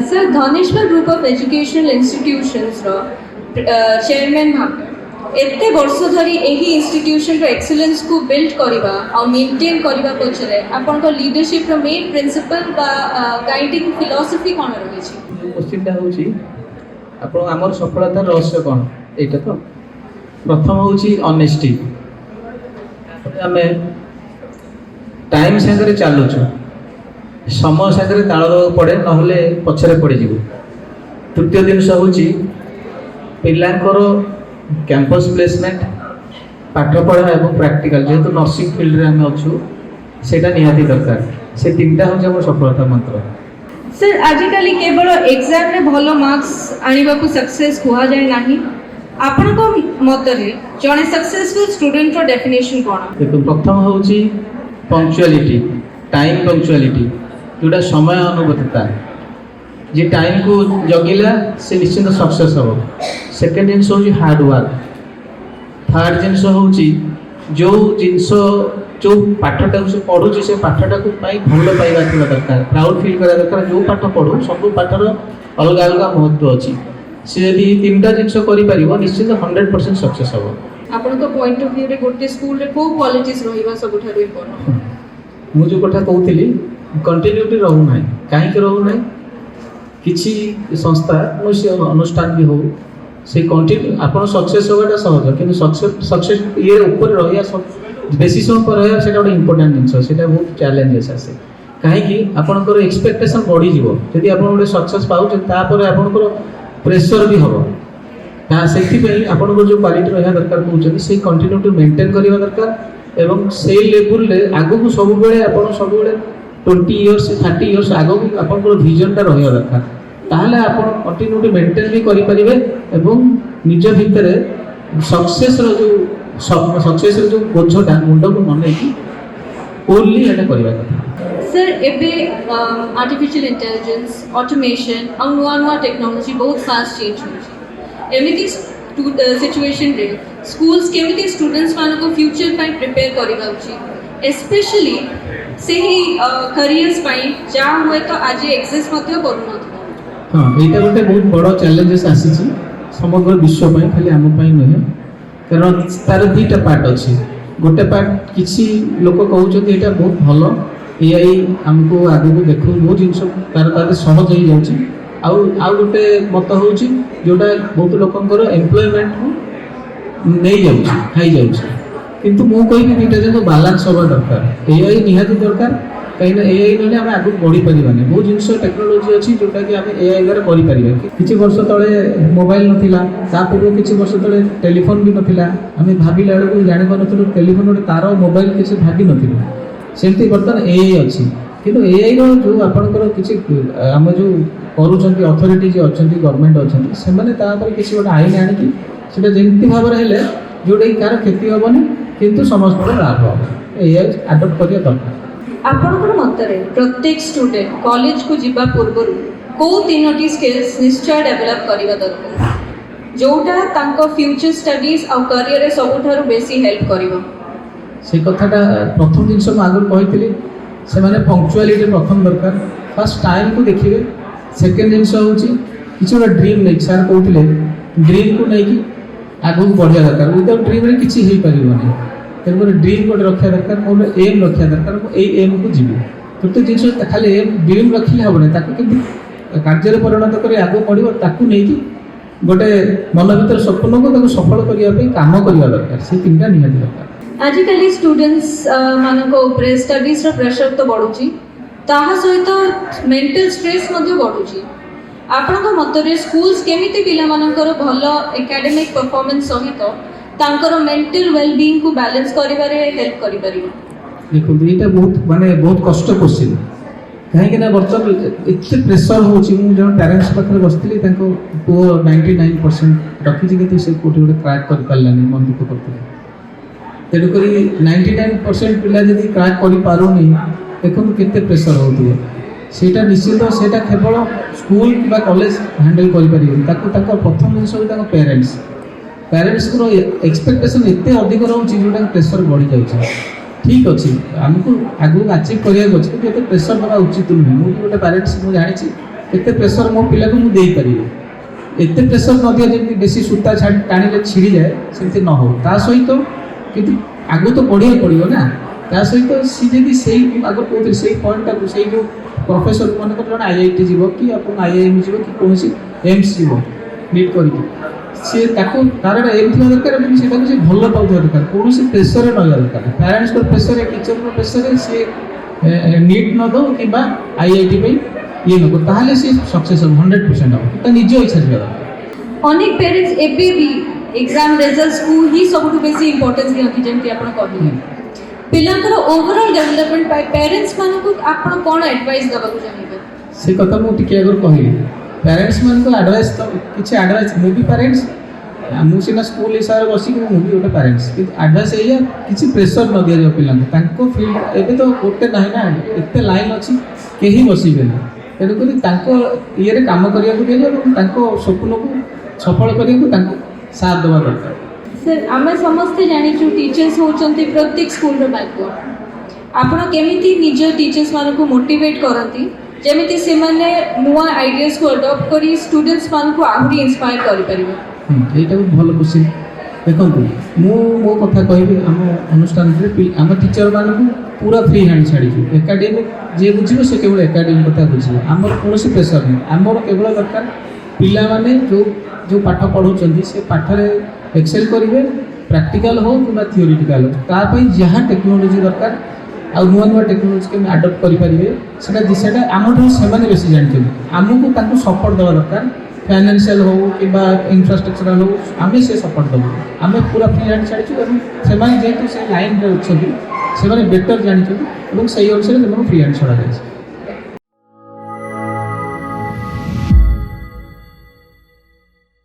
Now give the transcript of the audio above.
Sir Dhaneshwar group of educational institutions रो chairman भाव एते वर्ष धरी एही इंस्टीट्यूशन रो एक्सीलेंस को बिल्ड करबा और मेंटेन करबा पछरे आपन को लीडरशिप रो मेन प्रिंसिपल बा गाइडिंग फिलॉसफी कोन रही छी क्वेश्चन टा होची आपन हमर सफलता रहस्य कोन एटा तो प्रथम होची ऑनेस्टी हमें टाइम संगे चलुँ समय संगे ताल देवाक पड़े ना पछरे पड़ जीव तृतीय जिनस हूँ पिलांकर कैंपस प्लेसमेंट पाठ पढ़ा और प्रैक्टिकल जेहेतु नर्सिंग फील्ड में अच्छू से निहाती दरकार से तीनटा हूँ सफलता मंत्र। सर आजिकल केवल एग्जाम रे भलो मार्क्स आनिबा को सक्सेस हुआ जाए नाही आपन को मतरे जने सक्सेसफुल स्टूडेंट रो डेफिनेशन कोन देखो प्रथम होची पंक्चुअलिटी टाइम पंक्चुअलिटी जोटा समय अनुगतता जे टाइम को जगिला से निश्चित सक्सेस हो। सेकेंड जिनस होची हार्ड वर्क। थर्ड जिनस होची जो जिनस जो पाठटा से पढ़ुची से पाठटा को पाई भल पाइबा थिबा दरकार प्राउड फील करा दरकार जो पाठ पढ़ू सब पाठर अलग अलग महत्व अछि से यदि तीनटा जिनस करि परिबो निश्चित 100% सक्सेस हो। आपन को पॉइंट ऑफ व्यू रे गोटे स्कूल रे को क्वालिटीज रहिबा सबठारु इम्पोर्टेंट मु जो कथा कहूली कंटिन्यूटी रहू नाही काहे के रहू नाही किछि संस्था कोनोसी अनुष्ठान भी हो से कंटिन्यू आपन सक्सेस होगाटा सहज किंतु सक्सेस ये ऊपर रहिया सब बेसी समय पर रहिया सेटा गोटे इंपोर्टेंट जिनस सेटा बहुत चैलेंजेस आसे काहे कि आपनकर एक्सपेक्टेशन बढ़ी जीवो यदि आपन गोटे सक्सेस पाउछ तापर आपनकर प्रेशर भी हम हाँ से जो क्वालिटी रहा दरकार कहते से कंटिन्यूटी मेंटेन करवा दरकार एवं से लेवल रे आगो को सब बेले आपन सब बेले 20 इयर्स 30 इयर्स आगो को आपन को विजन टा रहा दरकार ताहले आपन कंटिन्यूटी मेंटेन भी करि परिबे एवं निज भितर सक्सेस रो जो सक्सेस रो जो बोझटा मुंड को मने की ओनली एटा करबा କଥା। सर एबे आर्टिफिशियल इंटेलिजेंस ऑटोमेशन और नुआ नुआ टेक्नोलॉजी बहुत फास्ट चेंज हो एमिति सिचुएशन रे स्कूल्स केमिति स्टूडेंट्स मान को फ्यूचर पाई प्रिपेयर करबा उचित स्पेशली से ही करियर्स पाई जा हुए तो आज एग्जिस्ट मध्य करू न हां एटा गोटे बहुत बड़ चैलेंजेस आसी छी समग्र विश्व पाई खाली हम पाई नहीं कारण तार दुईटा पार्ट अछि गोटे पार्ट किसी लोक कहउछथि एटा बहुत भलो एआई हमको आगे को देखो वो जिनस तार तार सहज हो जाउछि आउ गोटे मत होउछि जोटा बहुत लोकंकर एम्प्लॉयमेंट नहीं जाउछि हाई जाउछि किंतु मु कहि दुईटा जको बैलेंस होबा दरकार एआई निहाती दरकार कहीं ना एआई नले हम आगु बढ़ी परिबानी बहुत जिनस टेक्नोलॉजी अछि जोटा कि हम एआई द्वारा करि परिबा किछि वर्ष तळे मोबाइल नथिला ता पूर्व किछि वर्ष तळे टेलीफोन भी नथिला हम भाबिला बेलू जानि पारथलो टेलीफोन गोटे तार मोबाइल किछि भाबी नथिला सेमती बर्तन एआई अच्छी किंतु एआई रो जो आपनकर किछि हम जो करूछंती अथॉरिटी जे अछंती गवर्नमेंट अछंती से माने ता पर किछि गोटे आईन आनि कि सेटा जेंति भाबरे हेले जोडे कार क्षति होबनी किंतु समस्त लाभ हो एआई अडॉप्ट करिया दरकार। आपनकर मतरे प्रत्येक स्टूडेंट कॉलेज को जिबा पूर्वरु को तीनोटी स्किल्स निश्चय डेवलप करिवा दरकार जोटा तांको फ्यूचर स्टडीज और करियर रे सबठारु बेसी हेल्प करिवो से कथाटा प्रथम जिनस आगे कही से माने पंक्चुअलिटी प्रथम दरकार फर्स्ट टाइम को देखिए सेकेंड जिनस हूँ किसी गोटे ड्रीम नहीं सार कहते ड्रीम को लेकिन आगू बढ़िया दरकार विदाउट ड्रीम रे किसी हो पारनी तेणुक ड्रीम गोटे रखा दरकार मोर एम रखा दरकार मुझे एम को जी तृतीय जिन खाली एम ड्रीम रखिले हेबनी कार्य परिणत कर आगू बढ़ नहीं गोटे मन भर स्वप्न को सफल करने काम करवा दरकार से तीनटा निहाती दरकार। आजिकल स्टूडेंट्स मानको ऊपर स्टडीज रो प्रेशर तो बढ़ुची ताहा सहित मेंटल स्ट्रेस मध्य बढ़ुची आपनका मतरे स्कूल्स केमिति पिला मानकर भलो एकेडमिक परफॉर्मेंस सहित तांकर मेंटल वेलबीइंग को बैलेंस करिबारे हेल्प करि परिबो देखो एटा बहुत माने बहुत कष्ट क्वेश्चन कहीं ना बर्तमान एते प्रेशर होची मु जन पेरेंट्स पाखरे बसथिली तांको पो 99% रखिछि कि से कोठी गोटे क्रैक कर पारलानी मन दुख करथिले तेणुकरी 99% पिला यदि क्रैक कर पारुनी देखो केते प्रेशर होतुवा सेटा निश्चित सेटा केवल स्कूल कि कॉलेज हैंडल कर परिबो ताको ताको प्रथम जिंस हो ताको पेरेंट्स को एक्सपेक्टेशन एते अधिक रहउछि जोटा प्रेशर बढ़ी जाउछि ठीक अच्छे आमको आगू अचीव कराया प्रेसर दवा उचित नुहे मुझे गोटे पेरेंट्स मुझे जानी କେତେ ପ୍ରେସର ମୋ ପିଲାକୁ ମୁଁ ଦେଇପାରିବି। ଏତେ ପ୍ରେସର ନ ଦିଅ ଯେମିତି ବେଶୀ ସୂତା ଟାଣିଲେ ଛିଡ଼ିଯାଏ, ସେମିତି ନ ହଉ। ତା ସହିତ କିନ୍ତୁ ଆଗକୁ ତ ବଢ଼ିବାକୁ ପଡ଼ିବ ନା, ତା ସହିତ ସି ଯଦି ସେଇ ଆଗରୁ କହୁଥିଲି ସେଇ ପଏଣ୍ଟଟାକୁ ସେଇ ଯେଉଁ ପ୍ରଫେସର ମନେକର ଜଣେ IIT ଯିବ କି ଆପଣ IIM ଯିବ କି କୌଣସି ଏମ୍ସ ଯିବ ନିଟ୍ କରିକି, ସିଏ ତାକୁ ତାର ଗୋଟେ ଏମ୍ ଥିବା ଦରକାର ଏବଂ ସେଟାକୁ ସେ ଭଲ ପାଉଥିବା ଦରକାର, କୌଣସି ପ୍ରେସରରେ ରହିବା ଦରକାର। ପ୍ୟାରେଣ୍ଟସ୍ଙ୍କର ପ୍ରେସରରେ, ଟିଚରଙ୍କ ପ୍ରେସରରେ ସିଏ ନିଟ୍ ନ ଦେଉ କିମ୍ବା IIT ପାଇଁ ଇଏ ନ କରୁ, ତାହେଲେ ସିଏ ସକ୍ସେସ୍ ହେବ 100% ହେବ। ତା ନିଜ ଇଚ୍ଛା ଥିବା ଦରକାର। ଅନେକ ପ୍ୟାରେଣ୍ଟସ୍ ଏବେ ବି ଏକ୍ଜାମ ରେଜଲ୍ଟକୁ ହିଁ ସବୁଠୁ ବେଶୀ ଇମ୍ପୋର୍ଟାନ୍ସ ଦିଅନ୍ତି, ଯେମିତି ଆପଣ କହିଲେ। ପିଲାଙ୍କର ଓଭରଅଲ୍ ଡେଭଲପମେଣ୍ଟ ପାଇଁ ପ୍ୟାରେଣ୍ଟସ୍ ମାନଙ୍କୁ ଆପଣ କ'ଣ ଆଡଭାଇସ୍ ଦେବାକୁ ଚାହିଁବେ? ସେ କଥା ମୁଁ ଟିକେ ଆଗରୁ କହିଲି। ପ୍ୟାରେଣ୍ଟସ୍ ମାନଙ୍କୁ ଆଡଭାଇସ୍ ତ କିଛି ଆଡଭାଇସ୍, ମୁଁ ବି ପ୍ୟାରେଣ୍ଟସ୍, ମୁଁ ସିନା ସ୍କୁଲ ହିସାବରେ ବସିକି ମୁଁ ବି ଗୋଟେ ପ୍ୟାରେଣ୍ଟସ୍, କିନ୍ତୁ ଆଡଭାଇସ୍ ଏଇଆ କିଛି ପ୍ରେସର ନ ଦିଆଯାଉ ପିଲାଙ୍କୁ। ତାଙ୍କ ଫିଲ୍ଡ ଏବେ ତ ଗୋଟେ ନାହିଁ ନା, ଏତେ ଲାଇନ୍ ଅଛି, କେହି ବସିବେନି। ତେଣୁକରି ତାଙ୍କ ଇଏରେ କାମ କରିବାକୁ ଦିଆଯାଉ ଏବଂ ତାଙ୍କ ସ୍ୱପ୍ନକୁ ସଫଳ କରିବାକୁ ତାଙ୍କୁ ସାଥ ଦେବା ଦରକାର। ସାର୍, ଆମେ ସମସ୍ତେ ଜାଣିଛୁ ଟିଚର୍ସ ହେଉଛନ୍ତି ପ୍ରତ୍ୟେକ ସ୍କୁଲର ବ୍ୟାକବୋନ୍। ଆପଣ କେମିତି ନିଜ ଟିଚର୍ସ ମାନଙ୍କୁ ମୋଟିଭେଟ୍ କରନ୍ତି ଯେମିତି ସେମାନେ ନୂଆ ଆଇଡ଼ିଆସକୁ ଆଡପ୍ଟ କରି ଷ୍ଟୁଡେଣ୍ଟସ୍ ମାନଙ୍କୁ ଆହୁରି ଇନ୍ସପାୟାର କରିପାରିବେ? এইটা খুব ভালো কোশ্চিন। দেখুন ମୁଁ ମୋ କଥା କହିବି, ଆମ ଅନୁଷ୍ଠାନରେ ଆମ ଟିଚର ମାନଙ୍କୁ ପୁରା ଫ୍ରି ହ୍ୟାଣ୍ଡ ଛାଡ଼ିଛୁ। ଏକାଡେମିକ୍ ଯିଏ ବୁଝିବ ସେ କେବଳ ଏକାଡେମିକ୍ କଥା ବୁଝିବ, ଆମର କୌଣସି ପ୍ରେସର ନାହିଁ। ଆମର କେବଳ ଦରକାର ପିଲାମାନେ ଯେଉଁ ପାଠ ପଢ଼ୁଛନ୍ତି ସେ ପାଠରେ ଏକ୍ସେଲ୍ କରିବେ, ପ୍ରାକ୍ଟିକାଲ୍ ହେଉ କିମ୍ବା ଥିଓରିଟିକାଲ୍ ହେଉ। ତା ପାଇଁ ଯାହା ଟେକ୍ନୋଲୋଜି ଦରକାର ଆଉ ନୂଆ ନୂଆ ଟେକ୍ନୋଲୋଜି କେମିତି ଆଡପ୍ଟ କରିପାରିବେ ସେଟା ଆମଠୁ ସେମାନେ ବେଶୀ ଜାଣିଛନ୍ତି। ଆମକୁ ତାଙ୍କୁ ସପୋର୍ଟ ଦେବା ଦରକାର, ଫାଇନାନ୍ସିଆଲ୍ ହେଉ କିମ୍ବା ଇନଫ୍ରାଷ୍ଟ୍ରକ୍ଚରାଲ୍ ହେଉ, ଆମେ ସେ ସପୋର୍ଟ ଦେବୁ। ଆମେ ପୁରା ଫ୍ରି ହ୍ୟାଣ୍ଡ ଛାଡ଼ିଛୁ ଏବଂ ସେମାନେ ଯେହେତୁ ସେ ଲାଇନ୍ରେ ଅଛନ୍ତି ସେମାନେ ବେଟର୍ ଜାଣିଛନ୍ତି ଏବଂ ସେଇ ଅନୁସାରେ ସେମାନଙ୍କୁ ଫ୍ରି ହ୍ୟାଣ୍ଡ ଛଡ଼ାଯାଇଛି।